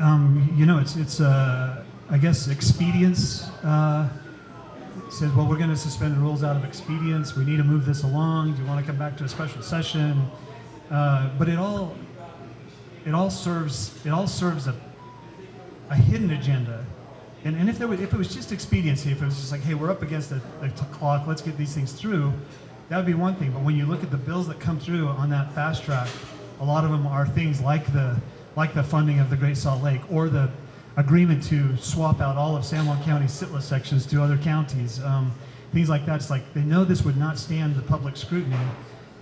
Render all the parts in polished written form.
It's I guess expedience says, well, we're going to suspend the rules out of expedience. We need to move this along. Do you want to come back to a special session? But it all serves a hidden agenda. And if it was just expediency, if it was just like, hey, we're up against the clock, let's get these things through, that would be one thing. But when you look at the bills that come through on that fast track, a lot of them are things like the funding of the Great Salt Lake, or the agreement to swap out all of San Juan County SITLA sections to other counties. Things like that. It's like they know this would not stand the public scrutiny,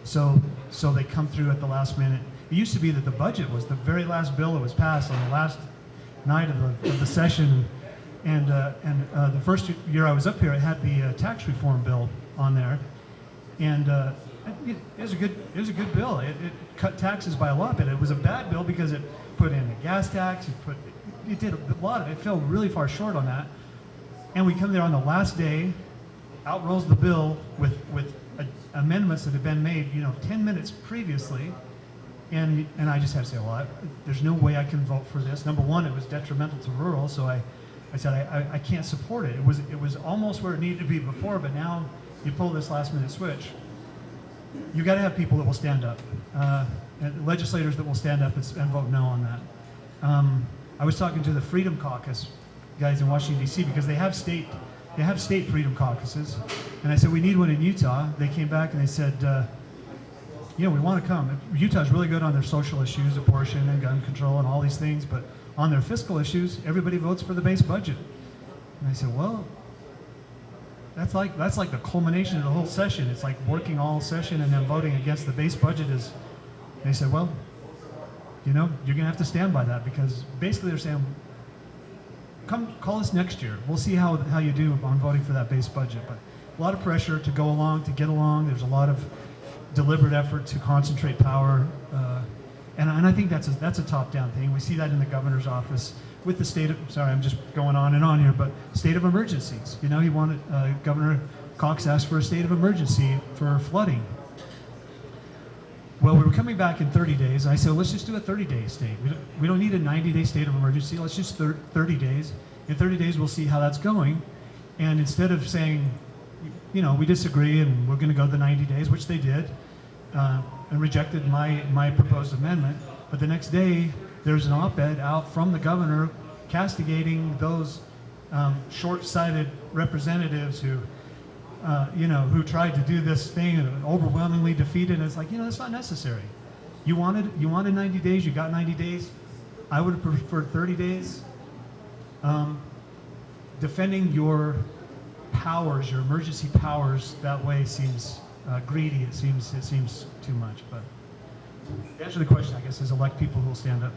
so they come through at the last minute. It used to be that the budget was the very last bill that was passed on the last night of the session, and the first year I was up here, it had the tax reform bill on there, and it was a good bill. It cut taxes by a lot, but it was a bad bill because it put in a gas tax. It did a lot of it. It fell really far short on that, and we come there on the last day. Out rolls the bill with amendments that had been made, 10 minutes previously. And I just had to say, well, there's no way I can vote for this. Number one, it was detrimental to rural, so I said I can't support it. It was almost where it needed to be before, but now you pull this last minute switch. You got to have people that will stand up, and legislators that will stand up and vote no on that. I was talking to the Freedom Caucus guys in Washington D.C. because they have state freedom caucuses, and I said we need one in Utah. They came back and they said, we want to come. Utah's really good on their social issues, abortion and gun control and all these things, but on their fiscal issues, everybody votes for the base budget. And I said, well, that's like the culmination of the whole session. It's like working all session and then voting against the base budget is. They said, well, you're going to have to stand by that, because basically they're saying, come call us next year. We'll see how you do on voting for that base budget. But a lot of pressure to go along, to get along. There's a lot of deliberate effort to concentrate power, and I think that's a top-down thing. We see that in the governor's office with the state of. Sorry, I'm just going on and on here, but state of emergencies. He wanted Governor Cox asked for a state of emergency for flooding. Well, we were coming back in 30 days. I said, let's just do a 30-day state. We don't need a 90-day state of emergency. Let's just 30 days. In 30 days, we'll see how that's going. And instead of saying, we disagree and we're going to go the 90 days, which they did, and rejected my proposed amendment. But the next day, there's an op-ed out from the governor castigating those short-sighted representatives who tried to do this thing and overwhelmingly defeated. And it's like, that's not necessary. You wanted 90 days, you got 90 days. I would have preferred 30 days. Defending your powers, your emergency powers, that way seems greedy. It seems too much. But to answer the question, I guess, is elect people who will stand up.